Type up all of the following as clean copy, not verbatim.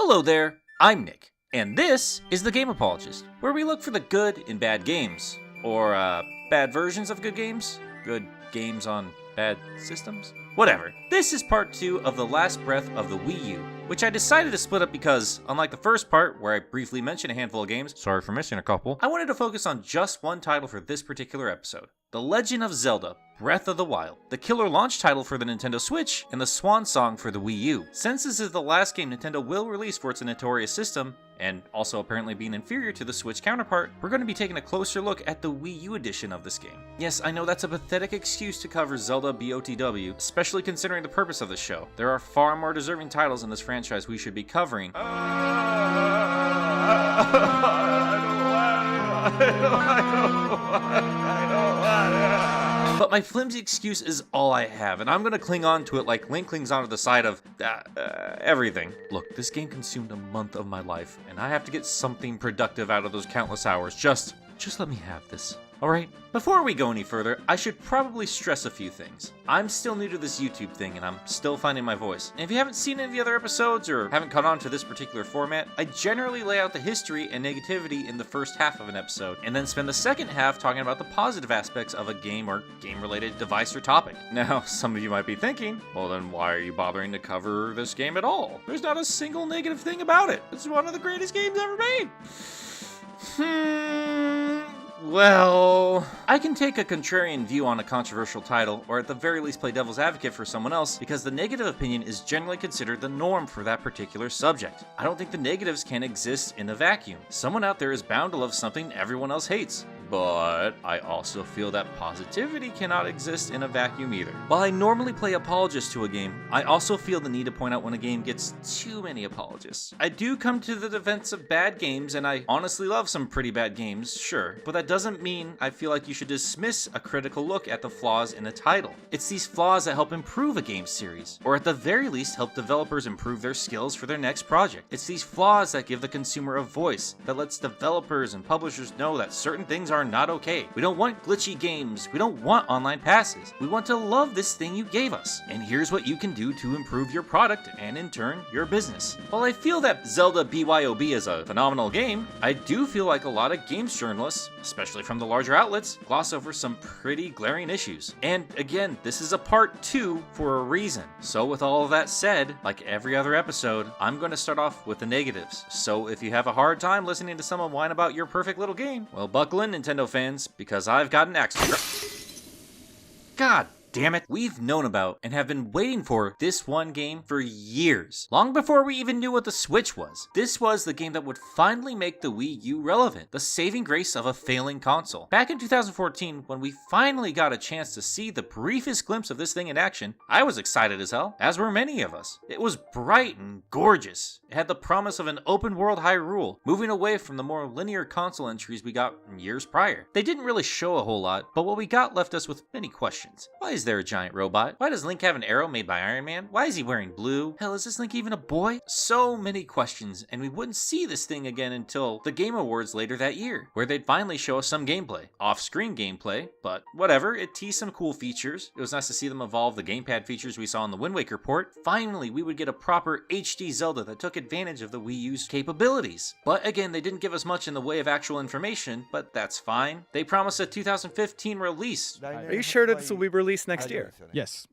Hello there, I'm Nick, and this is the Game Apologist, where we look for the good in bad games. Or, bad versions of good games? Good games on bad systems? Whatever. This is part 2 of the last breath of the Wii U, which I decided to split up because, unlike the first part, where I briefly mentioned a handful of games, sorry for missing a couple, I wanted to focus on just one title for this particular episode. The Legend of Zelda, Breath of the Wild, the killer launch title for the Nintendo Switch, and the swan song for the Wii U. Since this is the last game Nintendo will release for its notorious system, and also apparently being inferior to the Switch counterpart, we're going to be taking a closer look at the Wii U edition of this game. Yes, I know that's a pathetic excuse to cover Zelda BOTW, especially considering the purpose of the show. There are far more deserving titles in this franchise we should be covering. But my flimsy excuse is all I have, and I'm gonna cling on to it like Link clings onto the side of everything. Look, this game consumed a month of my life, and I have to get something productive out of those countless hours. Just let me have this. Alright? Before we go any further, I should probably stress a few things. I'm still new to this YouTube thing and I'm still finding my voice. And if you haven't seen any of the other episodes or haven't caught on to this particular format, I generally lay out the history and negativity in the first half of an episode, and then spend the second half talking about the positive aspects of a game or game-related device or topic. Now, some of you might be thinking, well then why are you bothering to cover this game at all? There's not a single negative thing about it. It's one of the greatest games ever made. Well, I can take a contrarian view on a controversial title, or at the very least play devil's advocate for someone else, because the negative opinion is generally considered the norm for that particular subject. I don't think the negatives can exist in a vacuum. Someone out there is bound to love something everyone else hates. But I also feel that positivity cannot exist in a vacuum either. While I normally play apologists to a game, I also feel the need to point out when a game gets too many apologists. I do come to the defense of bad games, and I honestly love some pretty bad games, sure, but that doesn't mean I feel like you should dismiss a critical look at the flaws in a title. It's these flaws that help improve a game series, or at the very least help developers improve their skills for their next project. It's these flaws that give the consumer a voice, that lets developers and publishers know that certain things are not okay. We don't want glitchy games. We don't want online passes. We want to love this thing you gave us. And here's what you can do to improve your product and in turn, your business. While I feel that Zelda BYOB is a phenomenal game, I do feel like a lot of games journalists, especially from the larger outlets, gloss over some pretty glaring issues. And again, this is a part 2 for a reason. So with all of that said, like every other episode, I'm going to start off with the negatives. So if you have a hard time listening to someone whine about your perfect little game, well, buckle in, Nintendo fans, because I've got an extra. God damn it, we've known about and have been waiting for this one game for years. Long before we even knew what the Switch was. This was the game that would finally make the Wii U relevant, the saving grace of a failing console. Back in 2014, when we finally got a chance to see the briefest glimpse of this thing in action, I was excited as hell, as were many of us. It was bright and gorgeous. It had the promise of an open world Hyrule, moving away from the more linear console entries we got in years prior. They didn't really show a whole lot, but what we got left us with many questions. Why is there a giant robot? Why does Link have an arrow made by Iron Man? Why is he wearing blue? Hell, is this Link even a boy? So many questions, and we wouldn't see this thing again until the Game Awards later that year, where they'd finally show us some gameplay. Off-screen gameplay, but whatever, it teased some cool features. It was nice to see them evolve the gamepad features we saw in the Wind Waker port. Finally, we would get a proper HD Zelda that took advantage of the Wii U's capabilities. But again, they didn't give us much in the way of actual information, but that's fine. They promised a 2015 release. Are you sure that this will be released next year? Yes.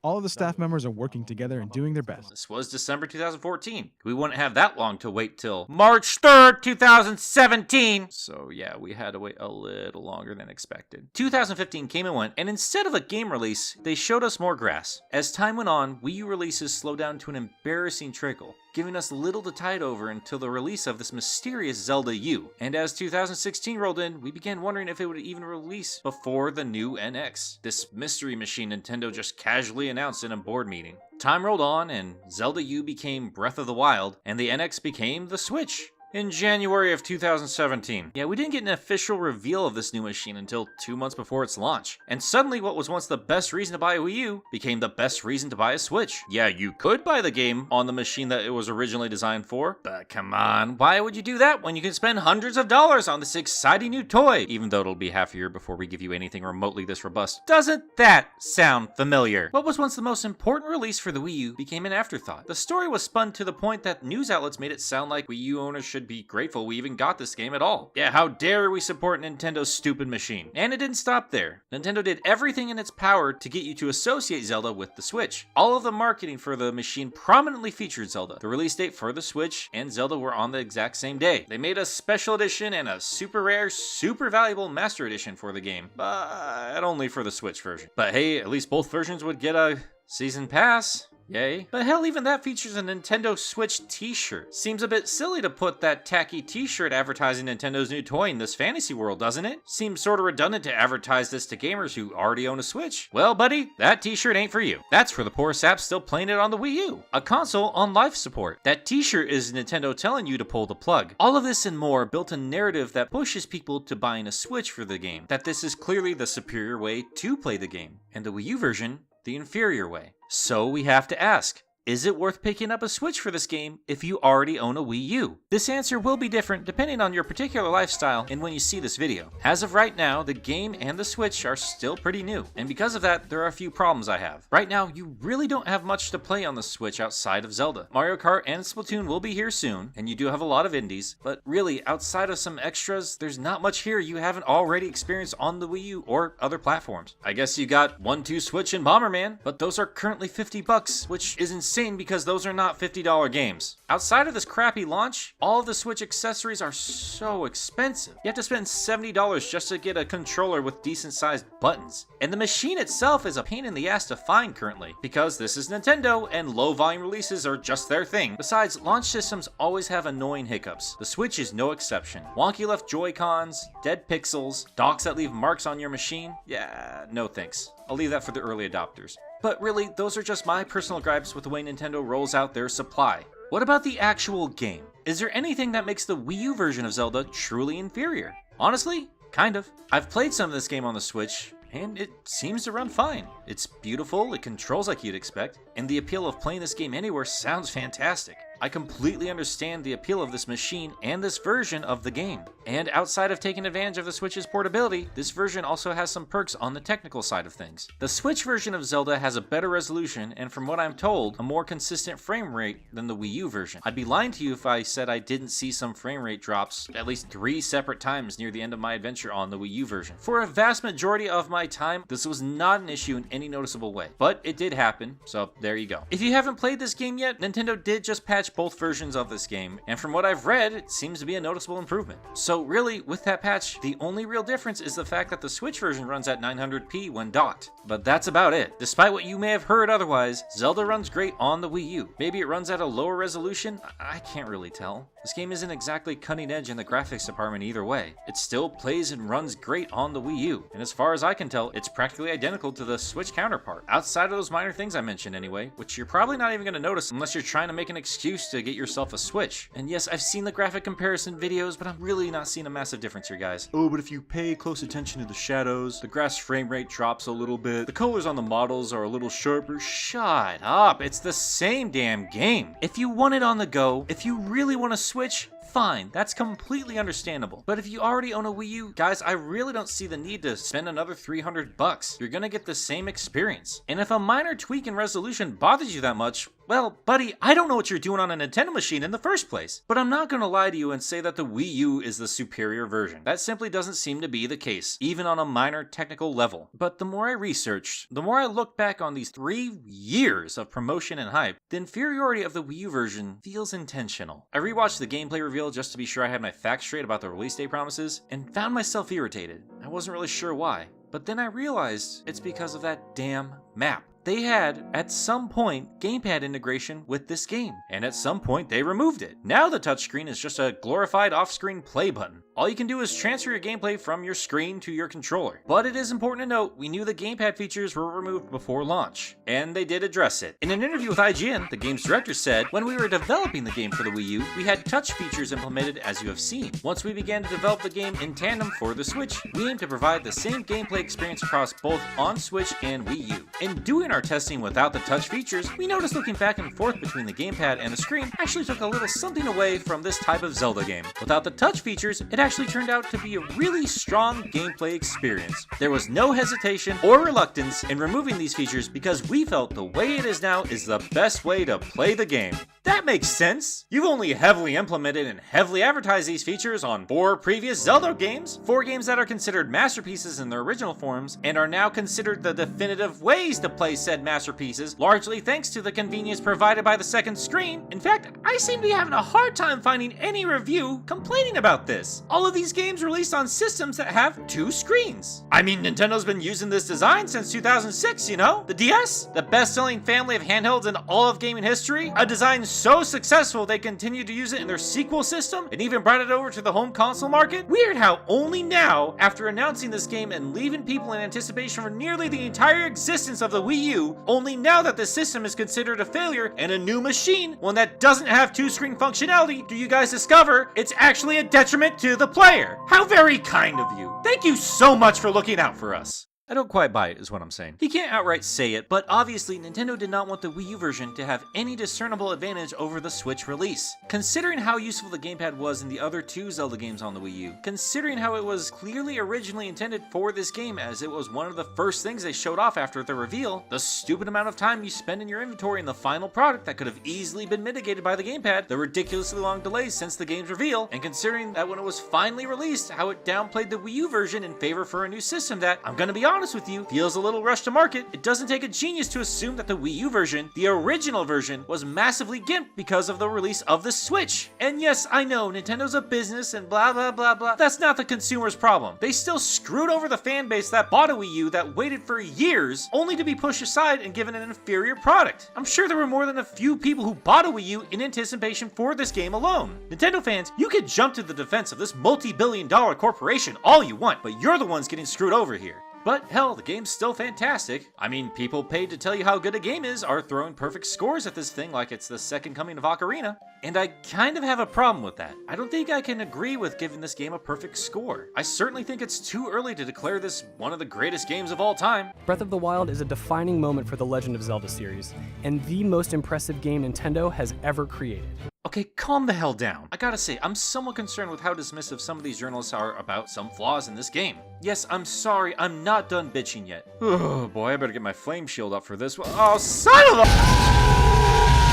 All of the staff members are working together and doing their best. This was December 2014. We wouldn't have that long to wait till March 3rd, 2017. So yeah, we had to wait a little longer than expected. 2015 came and went, and instead of a game release, they showed us more grass. As time went on, Wii U releases slowed down to an embarrassing trickle, giving us little to tide over until the release of this mysterious Zelda U. And as 2016 rolled in, we began wondering if it would even release before the new NX, this mystery machine Nintendo just casually announced in a board meeting. Time rolled on, and Zelda U became Breath of the Wild, and the NX became the Switch. in January of 2017. Yeah, we didn't get an official reveal of this new machine until 2 months before its launch. And suddenly what was once the best reason to buy a Wii U became the best reason to buy a Switch. Yeah, you could buy the game on the machine that it was originally designed for, but come on, why would you do that when you can spend hundreds of dollars on this exciting new toy? Even though it'll be half a year before we give you anything remotely this robust. Doesn't that sound familiar? What was once the most important release for the Wii U became an afterthought. The story was spun to the point that news outlets made it sound like Wii U owners should be grateful we even got this game at all. Yeah, how dare we support Nintendo's stupid machine? And it didn't stop there. Nintendo did everything in its power to get you to associate Zelda with the Switch. All of the marketing for the machine prominently featured Zelda. The release date for the Switch and Zelda were on the exact same day. They made a special edition and a super rare, super valuable Master Edition for the game, but only for the Switch version. But hey, at least both versions would get a season pass. Yay. But hell, even that features a Nintendo Switch t-shirt. Seems a bit silly to put that tacky t-shirt advertising Nintendo's new toy in this fantasy world, doesn't it? Seems sorta redundant to advertise this to gamers who already own a Switch. Well, buddy, that t-shirt ain't for you. That's for the poor saps still playing it on the Wii U. A console on life support. That t-shirt is Nintendo telling you to pull the plug. All of this and more built a narrative that pushes people to buying a Switch for the game. That this is clearly the superior way to play the game. And the Wii U version, the inferior way. So we have to ask, is it worth picking up a Switch for this game if you already own a Wii U? This answer will be different depending on your particular lifestyle and when you see this video. As of right now, the game and the Switch are still pretty new, and because of that, there are a few problems I have. Right now, you really don't have much to play on the Switch outside of Zelda. Mario Kart and Splatoon will be here soon, and you do have a lot of indies, but really, outside of some extras, there's not much here you haven't already experienced on the Wii U or other platforms. I guess you got 1-2 Switch and Bomberman, but those are currently $50, which is insane because those are not $50 games. Outside of this crappy launch, all of the Switch accessories are so expensive. You have to spend $70 just to get a controller with decent sized buttons. And the machine itself is a pain in the ass to find currently, because this is Nintendo and low volume releases are just their thing. Besides, launch systems always have annoying hiccups. The Switch is no exception. Wonky left Joy-Cons, dead pixels, docks that leave marks on your machine. Yeah, no thanks. I'll leave that for the early adopters. But really, those are just my personal gripes with the way Nintendo rolls out their supply. What about the actual game? Is there anything that makes the Wii U version of Zelda truly inferior? Honestly, kind of. I've played some of this game on the Switch, and it seems to run fine. It's beautiful, it controls like you'd expect, and the appeal of playing this game anywhere sounds fantastic. I completely understand the appeal of this machine and this version of the game. And outside of taking advantage of the Switch's portability, this version also has some perks on the technical side of things. The Switch version of Zelda has a better resolution and, from what I'm told, a more consistent frame rate than the Wii U version. I'd be lying to you if I said I didn't see some frame rate drops at least 3 separate times near the end of my adventure on the Wii U version. For a vast majority of my time, this was not an issue in any noticeable way, but it did happen, so there you go. If you haven't played this game yet, Nintendo did just patch both versions of this game, and from what I've read, it seems to be a noticeable improvement. So really, with that patch, the only real difference is the fact that the Switch version runs at 900p when docked. But that's about it. Despite what you may have heard otherwise, Zelda runs great on the Wii U. Maybe it runs at a lower resolution? I can't really tell. This game isn't exactly cutting edge in the graphics department either way. It still plays and runs great on the Wii U, and as far as I can tell, it's practically identical to the Switch counterpart. Outside of those minor things I mentioned anyway, which you're probably not even going to notice unless you're trying to make an excuse to get yourself a Switch. And yes, I've seen the graphic comparison videos, but I'm really not seeing a massive difference here, guys. Oh, but if you pay close attention to the shadows, the grass frame rate drops a little bit, the colors on the models are a little sharper. Shut up, it's the same damn game. If you want it on the go, if you really want to Switch, fine, that's completely understandable. But if you already own a Wii U, guys, I really don't see the need to spend another $300. You're gonna get the same experience. And if a minor tweak in resolution bothers you that much, well, buddy, I don't know what you're doing on a Nintendo machine in the first place. But I'm not gonna lie to you and say that the Wii U is the superior version. That simply doesn't seem to be the case, even on a minor technical level. But the more I researched, the more I look back on these 3 years of promotion and hype, the inferiority of the Wii U version feels intentional. I rewatched the gameplay reveal just to be sure I had my facts straight about the release date promises, and found myself irritated. I wasn't really sure why, but then I realized it's because of that damn map. they had, at some point, gamepad integration with this game, and at some point they removed it. Now the touchscreen is just a glorified off-screen play button. All you can do is transfer your gameplay from your screen to your controller. But it is important to note, we knew the gamepad features were removed before launch, and they did address it. In an interview with IGN, the game's director said, "When we were developing the game for the Wii U, we had touch features implemented as you have seen. Once we began to develop the game in tandem for the Switch, we aim to provide the same gameplay experience across both on Switch and Wii U. In doing our testing without the touch features, we noticed looking back and forth between the gamepad and the screen actually took a little something away from this type of Zelda game. Without the touch features, it actually turned out to be a really strong gameplay experience. There was no hesitation or reluctance in removing these features because we felt the way it is now is the best way to play the game." That makes sense. You've only heavily implemented and heavily advertised these features on 4 previous Zelda games, 4 games that are considered masterpieces in their original forms and are now considered the definitive ways to play said masterpieces, largely thanks to the convenience provided by the second screen. In fact, I seem to be having a hard time finding any review complaining about this. All of these games released on systems that have 2 screens. I mean, Nintendo's been using this design since 2006, you know? The DS, the best-selling family of handhelds in all of gaming history, a design so successful they continued to use it in their sequel system and even brought it over to the home console market. Weird how only now, after announcing this game and leaving people in anticipation for nearly the entire existence of the Wii U, only now that the system is considered a failure and a new machine, one that doesn't have 2-screen functionality, do you guys discover it's actually a detriment to the player. How very kind of you. Thank you so much for looking out for us. I don't quite buy it, is what I'm saying. He can't outright say it, but obviously Nintendo did not want the Wii U version to have any discernible advantage over the Switch release. Considering how useful the gamepad was in the other 2 Zelda games on the Wii U, considering how it was clearly originally intended for this game as it was one of the first things they showed off after the reveal, the stupid amount of time you spend in your inventory in the final product that could have easily been mitigated by the gamepad, the ridiculously long delays since the game's reveal, and considering that when it was finally released, how it downplayed the Wii U version in favor for a new system that, I'm gonna be honest with you, feels a little rushed to market. It doesn't take a genius to assume that the Wii U version, the original version, was massively gimped because of the release of the Switch. And yes, I know, Nintendo's a business and blah blah blah blah. That's not the consumer's problem. They still screwed over the fan base that bought a Wii U that waited for years only to be pushed aside and given an inferior product. I'm sure there were more than a few people who bought a Wii U in anticipation for this game alone. Nintendo fans, you could jump to the defense of this multi-billion-dollar corporation all you want, but you're the ones getting screwed over here. But hell, the game's still fantastic. I mean, people paid to tell you how good a game is are throwing perfect scores at this thing like it's the second coming of Ocarina. And I kind of have a problem with that. I don't think I can agree with giving this game a perfect score. I certainly think it's too early to declare this one of the greatest games of all time. Breath of the Wild is a defining moment for the Legend of Zelda series, and the most impressive game Nintendo has ever created. Okay, calm the hell down. I gotta say, I'm somewhat concerned with how dismissive some of these journalists are about some flaws in this game. Yes, I'm sorry, I'm not done bitching yet. Oh boy, I better get my flame shield up for this one. Oh, son of a...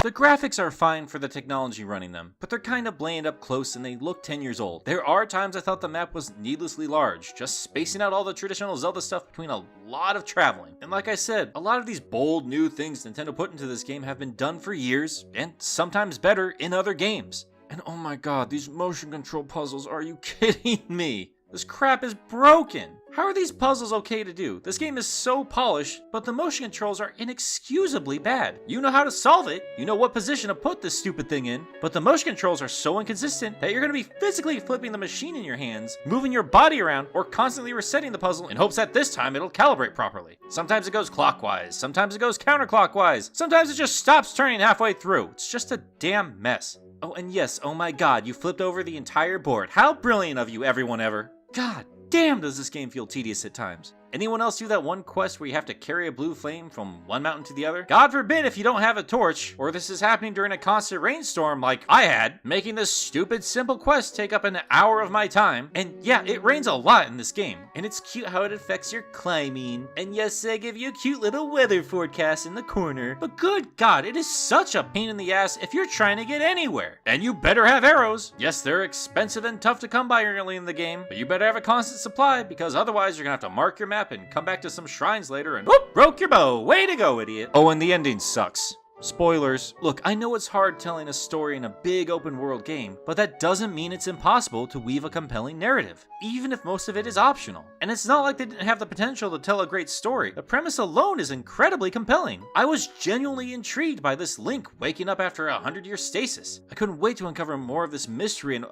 The graphics are fine for the technology running them, but they're kind of bland up close and they look 10 years old. There are times I thought the map was needlessly large, just spacing out all the traditional Zelda stuff between a lot of traveling. And like I said, a lot of these bold new things Nintendo put into this game have been done for years, and sometimes better in other games. And oh my god, these motion control puzzles, are you kidding me? This crap is broken. How are these puzzles okay to do? This game is so polished, but the motion controls are inexcusably bad. You know how to solve it, you know what position to put this stupid thing in, but the motion controls are so inconsistent that you're gonna be physically flipping the machine in your hands, moving your body around, or constantly resetting the puzzle in hopes that this time it'll calibrate properly. Sometimes it goes clockwise, sometimes it goes counterclockwise, sometimes it just stops turning halfway through. It's just a damn mess. Oh, and yes, oh my god, you flipped over the entire board. How brilliant of you, everyone ever. God damn, does this game feel tedious at times. Anyone else do that one quest where you have to carry a blue flame from one mountain to the other? God forbid if you don't have a torch, or this is happening during a constant rainstorm like I had, making this stupid simple quest take up an hour of my time. And yeah, it rains a lot in this game, and it's cute how it affects your climbing. And yes, they give you a cute little weather forecast in the corner, but good god, it is such a pain in the ass if you're trying to get anywhere. And you better have arrows. Yes, they're expensive and tough to come by early in the game, but you better have a constant supply, because otherwise you're gonna have to mark your map and come back to some shrines later and whoop, broke your bow. Way to go, idiot. Oh, and the ending sucks. Spoilers. Look, I know it's hard telling a story in a big open world game, but that doesn't mean it's impossible to weave a compelling narrative, even if most of it is optional. And it's not like they didn't have the potential to tell a great story. The premise alone is incredibly compelling. I was genuinely intrigued by this Link waking up after a 100-year stasis. I couldn't wait to uncover more of this mystery and,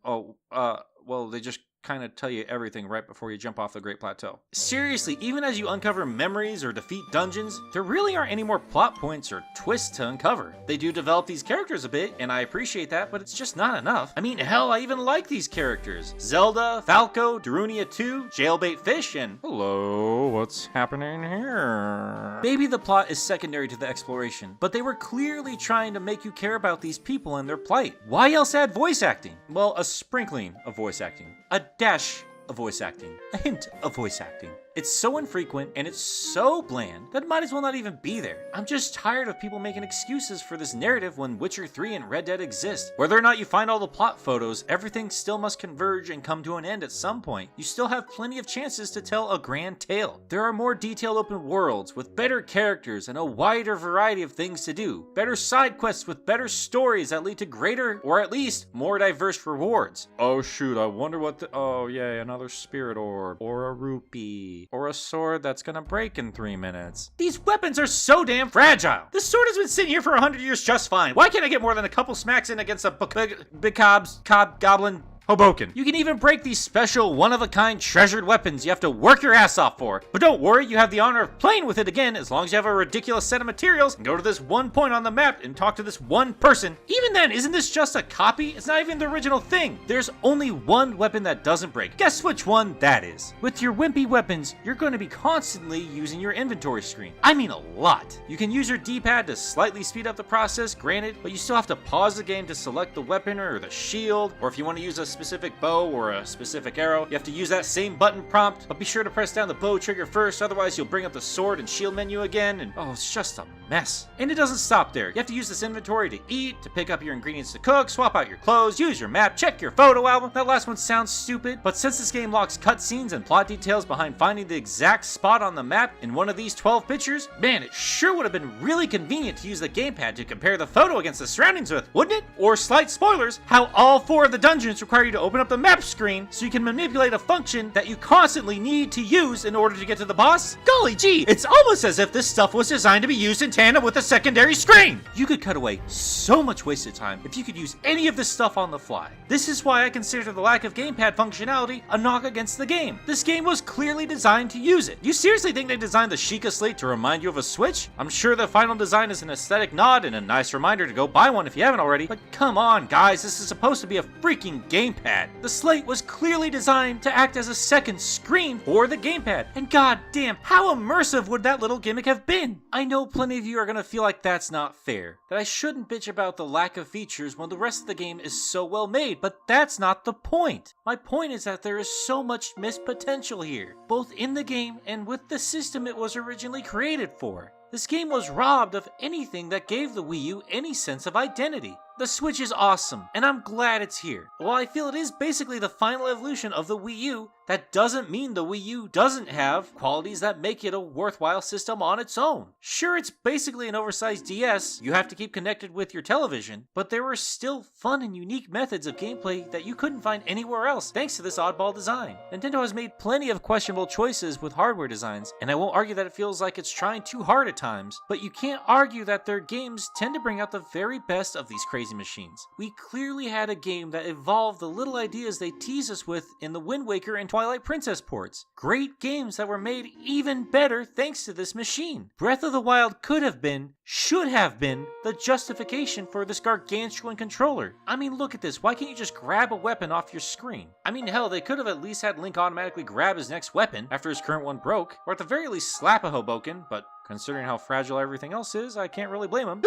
well, they just kind of tell you everything right before you jump off the Great Plateau. Seriously, even as you uncover memories or defeat dungeons, there really aren't any more plot points or twists to uncover. They do develop these characters a bit, and I appreciate that, but it's just not enough. I mean, hell, I even like these characters. Zelda, Falco, Darunia 2, Jailbait Fish, and hello, what's happening here? Maybe the plot is secondary to the exploration, but they were clearly trying to make you care about these people and their plight. Why else add voice acting? Well, a sprinkling of voice acting. A dash of voice acting. A hint of voice acting. It's so infrequent and it's so bland that it might as well not even be there. I'm just tired of people making excuses for this narrative when Witcher 3 and Red Dead exist. Whether or not you find all the plot photos, everything still must converge and come to an end at some point. You still have plenty of chances to tell a grand tale. There are more detailed open worlds with better characters and a wider variety of things to do. Better side quests with better stories that lead to greater, or at least more diverse rewards. Oh shoot, I wonder what oh yay, another spirit orb, or a rupee, or a sword that's gonna break in 3 minutes. These weapons are so damn fragile. This sword has been sitting here for 100 years just fine. Why can't I get more than a couple smacks in against a big goblin Hoboken? You can even break these special, one-of-a-kind treasured weapons you have to work your ass off for. But don't worry, you have the honor of playing with it again as long as you have a ridiculous set of materials and go to this one point on the map and talk to this one person. Even then, isn't this just a copy? It's not even the original thing. There's only one weapon that doesn't break. Guess which one that is? With your wimpy weapons, you're going to be constantly using your inventory screen. I mean a lot. You can use your D-pad to slightly speed up the process, granted, but you still have to pause the game to select the weapon or the shield, or if you want to use a specific bow or a specific arrow, you have to use that same button prompt, but be sure to press down the bow trigger first, otherwise you'll bring up the sword and shield menu again, and oh, it's just a mess. And it doesn't stop there. You have to use this inventory to eat, to pick up your ingredients to cook, swap out your clothes, use your map, check your photo album. That last one sounds stupid, but since this game locks cutscenes and plot details behind finding the exact spot on the map in one of these 12 pictures, man, it sure would have been really convenient to use the gamepad to compare the photo against the surroundings with, wouldn't it? Or slight spoilers, how all 4 of the dungeons require you to open up the map screen so you can manipulate a function that you constantly need to use in order to get to the boss. Golly gee, it's almost as if this stuff was designed to be used in tandem with the secondary screen. You could cut away so much wasted time if you could use any of this stuff on the fly. This is why I consider the lack of gamepad functionality a knock against the game. This game was clearly designed to use it. You seriously think they designed the Sheikah Slate to remind you of a Switch? I'm sure the final design is an aesthetic nod and a nice reminder to go buy one if you haven't already, but come on guys, this is supposed to be a freaking gamepad. The Slate was clearly designed to act as a second screen for the gamepad, and god damn, how immersive would that little gimmick have been? I know plenty of you are gonna feel like that's not fair, that I shouldn't bitch about the lack of features when the rest of the game is so well made, but that's not the point. My point is that there is so much missed potential here, both in the game and with the system it was originally created for. This game was robbed of anything that gave the Wii U any sense of identity. The Switch is awesome, and I'm glad it's here. While I feel it is basically the final evolution of the Wii U, that doesn't mean the Wii U doesn't have qualities that make it a worthwhile system on its own. Sure, it's basically an oversized DS, you have to keep connected with your television, but there were still fun and unique methods of gameplay that you couldn't find anywhere else thanks to this oddball design. Nintendo has made plenty of questionable choices with hardware designs, and I won't argue that it feels like it's trying too hard at times, but you can't argue that their games tend to bring out the very best of these crazy machines. We clearly had a game that evolved the little ideas they tease us with in the Wind Waker and Twilight Princess ports. Great games that were made even better thanks to this machine. Breath of the Wild could have been, should have been, the justification for this gargantuan controller. I mean, look at this. Why can't you just grab a weapon off your screen? I mean, hell, they could have at least had Link automatically grab his next weapon after his current one broke, or at the very least slap a Hoboken, but considering how fragile everything else is, I can't really blame him.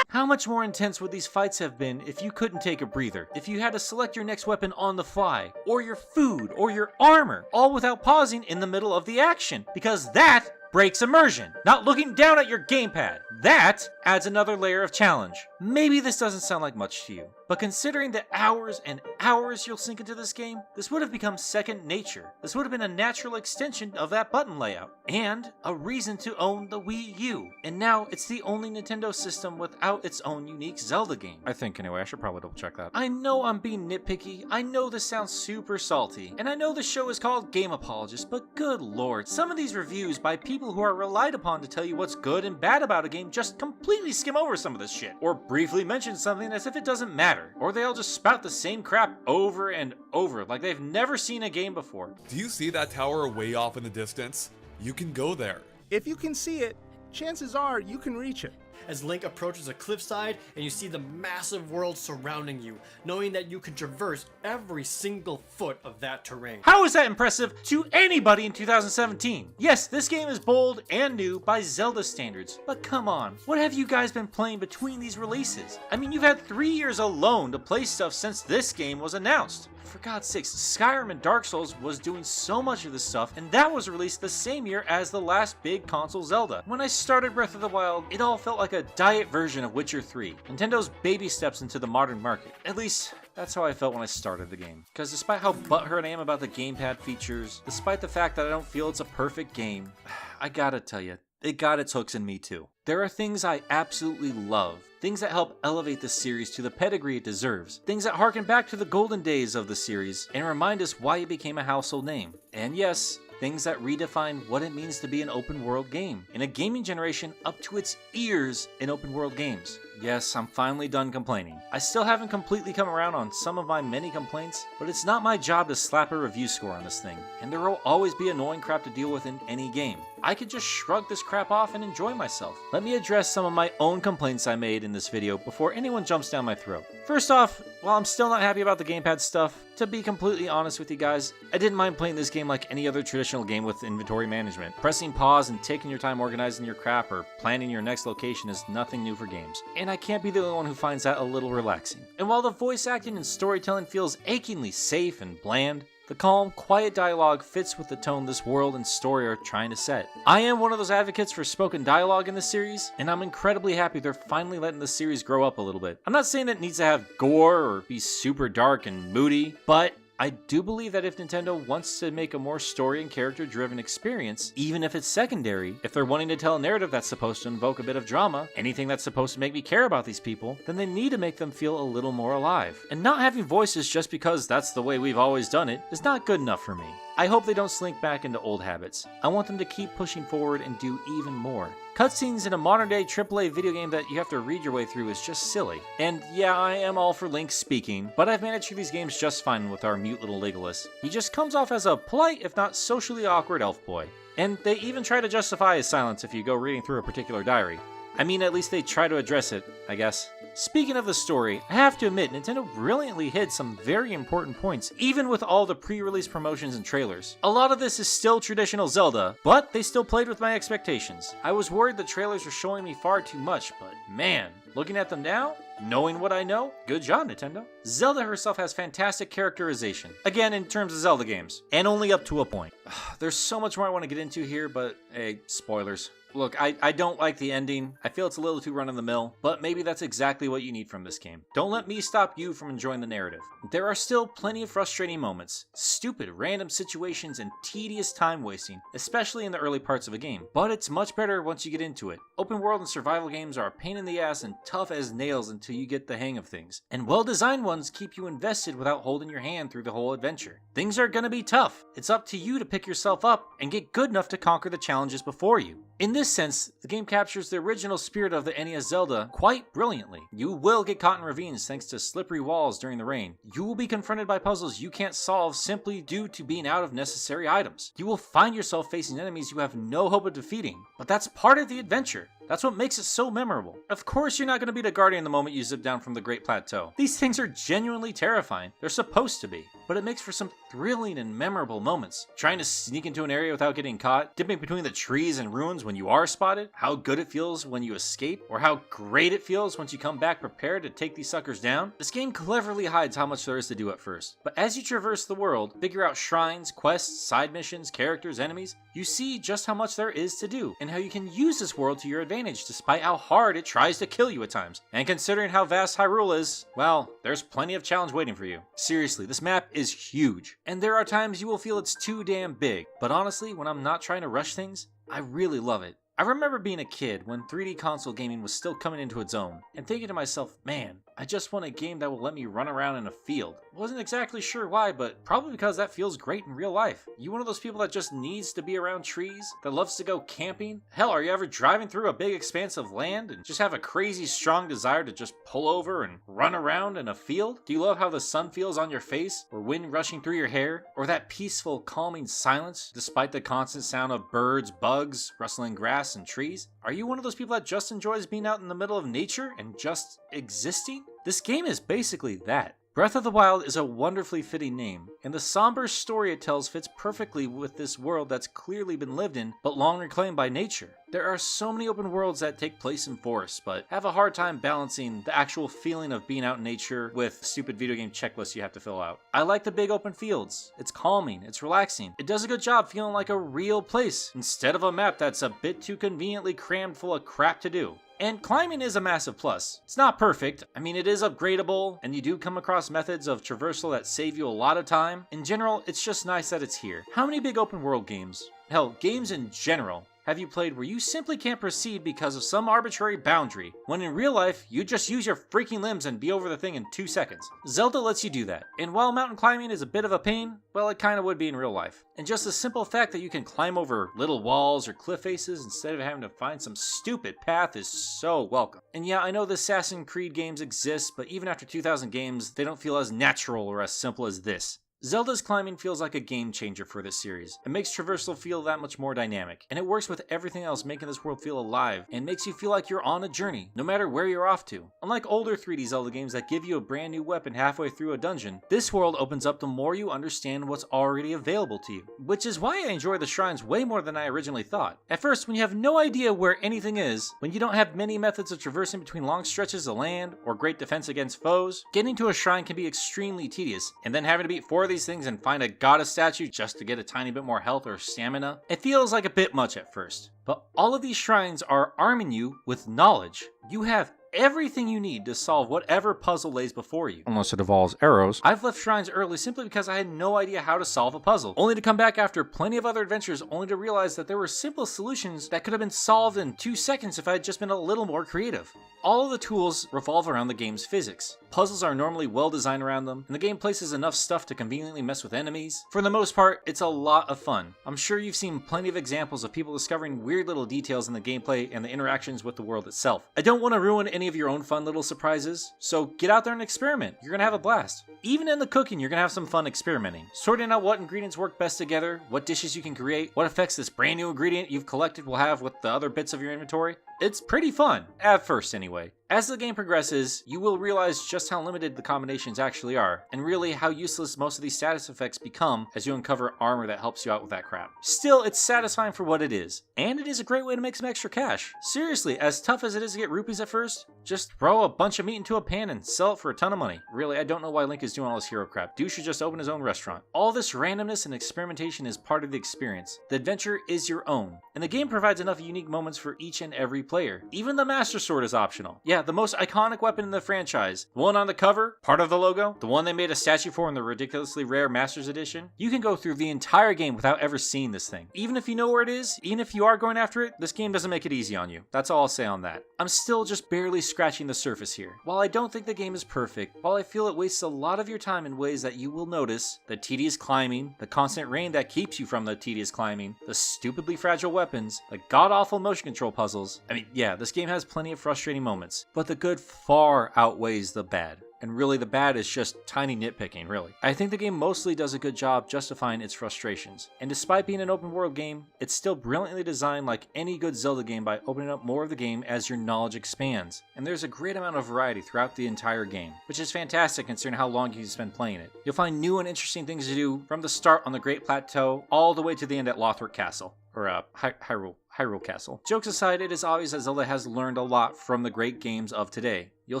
How much more intense would these fights have been if you couldn't take a breather? If you had to select your next weapon on the fly, or your food, or your armor, all without pausing in the middle of the action? Because that breaks immersion. Not looking down at your gamepad. That adds another layer of challenge. Maybe this doesn't sound like much to you, but considering the hours and hours you'll sink into this game, this would have become second nature. This would have been a natural extension of that button layout, and a reason to own the Wii U. And now it's the only Nintendo system without its own unique Zelda game. I think anyway, I should probably double check that. I know I'm being nitpicky, I know this sounds super salty, and I know the show is called Game Apologist, but good lord, some of these reviews by people who are relied upon to tell you what's good and bad about a game just completely skim over some of this shit, or briefly mention something as if it doesn't matter, or they all just spout the same crap over and over like they've never seen a game before. Do you see that tower way off in the distance? You can go there. If you can see it, chances are you can reach it. As Link approaches a cliffside and you see the massive world surrounding you, knowing that you can traverse every single foot of that terrain. How is that impressive to anybody in 2017? Yes, this game is bold and new by Zelda standards, but come on, what have you guys been playing between these releases? I mean, you've had 3 years alone to play stuff since this game was announced. For God's sakes, Skyrim and Dark Souls was doing so much of this stuff, and that was released the same year as the last big console Zelda. When I started Breath of the Wild, it all felt like a diet version of Witcher 3, Nintendo's baby steps into the modern market. At least, that's how I felt when I started the game. Because despite how butthurt I am about the gamepad features, despite the fact that I don't feel it's a perfect game, I gotta tell you, it got its hooks in me too. There are things I absolutely love, things that help elevate the series to the pedigree it deserves, things that harken back to the golden days of the series and remind us why it became a household name. And yes, things that redefine what it means to be an open world game, in a gaming generation up to its ears in open world games. Yes, I'm finally done complaining. I still haven't completely come around on some of my many complaints, but it's not my job to slap a review score on this thing, and there will always be annoying crap to deal with in any game. I could just shrug this crap off and enjoy myself. Let me address some of my own complaints I made in this video before anyone jumps down my throat. First off, while I'm still not happy about the gamepad stuff, to be completely honest with you guys, I didn't mind playing this game like any other traditional game with inventory management. Pressing pause and taking your time organizing your crap or planning your next location is nothing new for games, and I can't be the only one who finds that a little relaxing. And while the voice acting and storytelling feels achingly safe and bland, the calm, quiet dialogue fits with the tone this world and story are trying to set. I am one of those advocates for spoken dialogue in this series, and I'm incredibly happy they're finally letting the series grow up a little bit. I'm not saying it needs to have gore or be super dark and moody, but I do believe that if Nintendo wants to make a more story and character driven experience, even if it's secondary, if they're wanting to tell a narrative that's supposed to invoke a bit of drama, anything that's supposed to make me care about these people, then they need to make them feel a little more alive. And not having voices just because that's the way we've always done it is not good enough for me. I hope they don't slink back into old habits. I want them to keep pushing forward and do even more. Cutscenes in a modern day AAA video game that you have to read your way through is just silly. And yeah, I am all for Link speaking, but I've managed through these games just fine with our mute little Legolas. He just comes off as a polite, if not socially awkward elf boy. And they even try to justify his silence if you go reading through a particular diary. I mean, at least they try to address it, I guess. Speaking of the story, I have to admit, Nintendo brilliantly hid some very important points, even with all the pre-release promotions and trailers. A lot of this is still traditional Zelda, but they still played with my expectations. I was worried the trailers were showing me far too much, but man, looking at them now, knowing what I know, good job, Nintendo. Zelda herself has fantastic characterization, again in terms of Zelda games, and only up to a point. There's so much more I want to get into here, but hey, spoilers. Look, I don't like the ending. I feel it's a little too run-of-the-mill, but maybe that's exactly what you need from this game. Don't let me stop you from enjoying the narrative. There are still plenty of frustrating moments, stupid random situations, and tedious time wasting, especially in the early parts of a game, but it's much better once you get into it. Open world and survival games are a pain in the ass and tough as nails until you get the hang of things, and well-designed ones keep you invested without holding your hand through the whole adventure. Things are gonna be tough. It's up to you to pick yourself up and get good enough to conquer the challenges before you. In this sense, the game captures the original spirit of the NES Zelda quite brilliantly. You will get caught in ravines thanks to slippery walls during the rain. You will be confronted by puzzles you can't solve simply due to being out of necessary items. You will find yourself facing enemies you have no hope of defeating, but that's part of the adventure. That's what makes it so memorable. Of course you're not going to beat a guardian the moment you zip down from the Great Plateau. These things are genuinely terrifying. They're supposed to be. But it makes for some thrilling and memorable moments. Trying to sneak into an area without getting caught, dipping between the trees and ruins when you are spotted, how good it feels when you escape, or how great it feels once you come back prepared to take these suckers down. This game cleverly hides how much there is to do at first. But as you traverse the world, figure out shrines, quests, side missions, characters, enemies, you see just how much there is to do, and how you can use this world to your advantage. advantage despite how hard it tries to kill you at times. And considering how vast Hyrule is, well, there's plenty of challenge waiting for you. Seriously, this map is huge, and there are times you will feel it's too damn big, but honestly, when I'm not trying to rush things, I really love it. I remember being a kid when 3D console gaming was still coming into its own, and thinking to myself, man, I just want a game that will let me run around in a field. Wasn't exactly sure why, but probably because that feels great in real life. You one of those people that just needs to be around trees, that loves to go camping? Hell, are you ever driving through a big expanse of land and just have a crazy strong desire to just pull over and run around in a field? Do you love how the sun feels on your face, or wind rushing through your hair, or that peaceful, calming silence despite the constant sound of birds, bugs, rustling grass, and trees? Are you one of those people that just enjoys being out in the middle of nature and just existing? This game is basically that. Breath of the Wild is a wonderfully fitting name, and the somber story it tells fits perfectly with this world that's clearly been lived in, but long reclaimed by nature. There are so many open worlds that take place in forests, but have a hard time balancing the actual feeling of being out in nature with stupid video game checklists you have to fill out. I like the big open fields. It's calming, it's relaxing. It does a good job feeling like a real place, instead of a map that's a bit too conveniently crammed full of crap to do. And climbing is a massive plus. It's not perfect. I mean, it is upgradable, and you do come across methods of traversal that save you a lot of time. In general, it's just nice that it's here. How many big open world games, hell, games in general, have you played where you simply can't proceed because of some arbitrary boundary, when in real life, you just use your freaking limbs and be over the thing in 2 seconds? Zelda lets you do that, and while mountain climbing is a bit of a pain, well, it kinda would be in real life. And just the simple fact that you can climb over little walls or cliff faces instead of having to find some stupid path is so welcome. And yeah, I know the Assassin's Creed games exist, but even after 2,000 games, they don't feel as natural or as simple as this. Zelda's climbing feels like a game changer for this series. It makes traversal feel that much more dynamic, and it works with everything else, making this world feel alive, and makes you feel like you're on a journey, no matter where you're off to. Unlike older 3D Zelda games that give you a brand new weapon halfway through a dungeon, this world opens up the more you understand what's already available to you, which is why I enjoy the shrines way more than I originally thought. At first, when you have no idea where anything is, when you don't have many methods of traversing between long stretches of land, or great defense against foes, getting to a shrine can be extremely tedious, and then having to beat 4 of these things and find a goddess statue just to get a tiny bit more health or stamina, it feels like a bit much at first. But all of these shrines are arming you with knowledge. You have everything you need to solve whatever puzzle lays before you. Unless it involves arrows. I've left shrines early simply because I had no idea how to solve a puzzle, only to come back after plenty of other adventures only to realize that there were simple solutions that could have been solved in 2 seconds if I had just been a little more creative. All of the tools revolve around the game's physics. Puzzles are normally well designed around them, and the game places enough stuff to conveniently mess with enemies. For the most part, it's a lot of fun. I'm sure you've seen plenty of examples of people discovering weird little details in the gameplay and the interactions with the world itself. I don't want to ruin any of your own fun little surprises, so get out there and experiment. You're gonna have a blast. Even in the cooking, you're gonna have some fun experimenting. Sorting out what ingredients work best together, what dishes you can create, what effects this brand new ingredient you've collected will have with the other bits of your inventory. It's pretty fun, at first anyway. As the game progresses, you will realize just how limited the combinations actually are, and really how useless most of these status effects become as you uncover armor that helps you out with that crap. Still, it's satisfying for what it is, and it is a great way to make some extra cash. Seriously, as tough as it is to get rupees at first, just throw a bunch of meat into a pan and sell it for a ton of money. Really, I don't know why Link is doing all this hero crap. Dude should just open his own restaurant. All this randomness and experimentation is part of the experience. The adventure is your own, and the game provides enough unique moments for each and every player. Even the Master Sword is optional. Yeah, the most iconic weapon in the franchise. The one on the cover, part of the logo, the one they made a statue for in the ridiculously rare Masters Edition. You can go through the entire game without ever seeing this thing. Even if you know where it is, even if you are going after it, this game doesn't make it easy on you. That's all I'll say on that. I'm still just barely scratching the surface here. While I don't think the game is perfect, while I feel it wastes a lot of your time in ways that you will notice, the tedious climbing, the constant rain that keeps you from the tedious climbing, the stupidly fragile weapons, the god-awful motion control puzzles. I mean, yeah, this game has plenty of frustrating moments, but the good far outweighs the bad. And really, the bad is just tiny nitpicking, really. I think the game mostly does a good job justifying its frustrations. And despite being an open world game, it's still brilliantly designed like any good Zelda game by opening up more of the game as your knowledge expands. And there's a great amount of variety throughout the entire game, which is fantastic considering how long you can spend playing it. You'll find new and interesting things to do from the start on the Great Plateau all the way to the end at Lothric Castle. Or, Hyrule. Hyrule Castle. Jokes aside, it is obvious that Zelda has learned a lot from the great games of today. You'll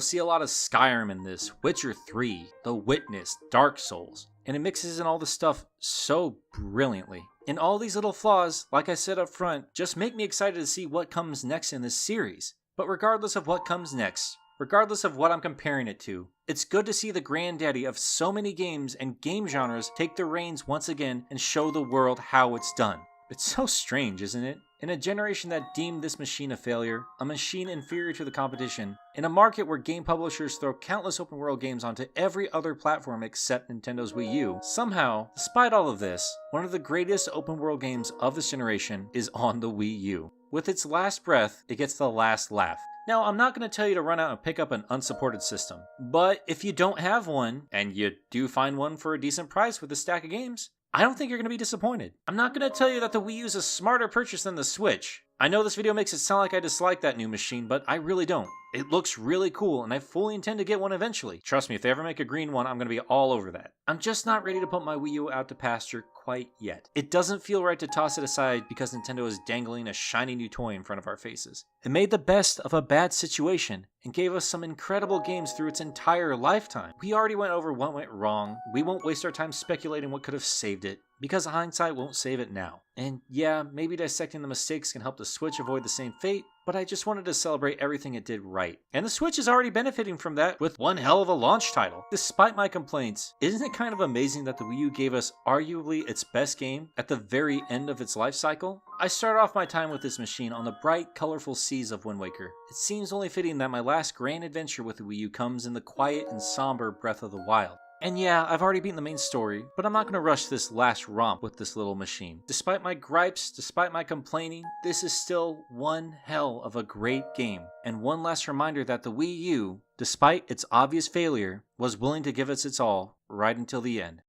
see a lot of Skyrim in this, Witcher 3, The Witness, Dark Souls, and it mixes in all the stuff so brilliantly. And all these little flaws, like I said up front, just make me excited to see what comes next in this series. But regardless of what comes next, regardless of what I'm comparing it to, it's good to see the granddaddy of so many games and game genres take the reins once again and show the world how it's done. It's so strange, isn't it? In a generation that deemed this machine a failure, a machine inferior to the competition, in a market where game publishers throw countless open world games onto every other platform except Nintendo's Wii U, somehow, despite all of this, one of the greatest open world games of this generation is on the Wii U. With its last breath, it gets the last laugh. Now, I'm not going to tell you to run out and pick up an unsupported system, but if you don't have one, and you do find one for a decent price with a stack of games, I don't think you're going to be disappointed. I'm not going to tell you that the Wii U is a smarter purchase than the Switch. I know this video makes it sound like I dislike that new machine, but I really don't. It looks really cool, and I fully intend to get one eventually. Trust me, if they ever make a green one, I'm going to be all over that. I'm just not ready to put my Wii U out to pasture quite yet. It doesn't feel right to toss it aside because Nintendo is dangling a shiny new toy in front of our faces. It made the best of a bad situation and gave us some incredible games through its entire lifetime. We already went over what went wrong. We won't waste our time speculating what could have saved it, because hindsight won't save it now. And yeah, maybe dissecting the mistakes can help the Switch avoid the same fate, but I just wanted to celebrate everything it did right. And the Switch is already benefiting from that with one hell of a launch title. Despite my complaints, isn't it kind of amazing that the Wii U gave us arguably its best game at the very end of its life cycle? I started off my time with this machine on the bright, colorful seas of Wind Waker. It seems only fitting that my last grand adventure with the Wii U comes in the quiet and somber Breath of the Wild. And yeah, I've already beaten the main story, but I'm not going to rush this last romp with this little machine. Despite my gripes, despite my complaining, this is still one hell of a great game. And one last reminder that the Wii U, despite its obvious failure, was willing to give us its all right until the end.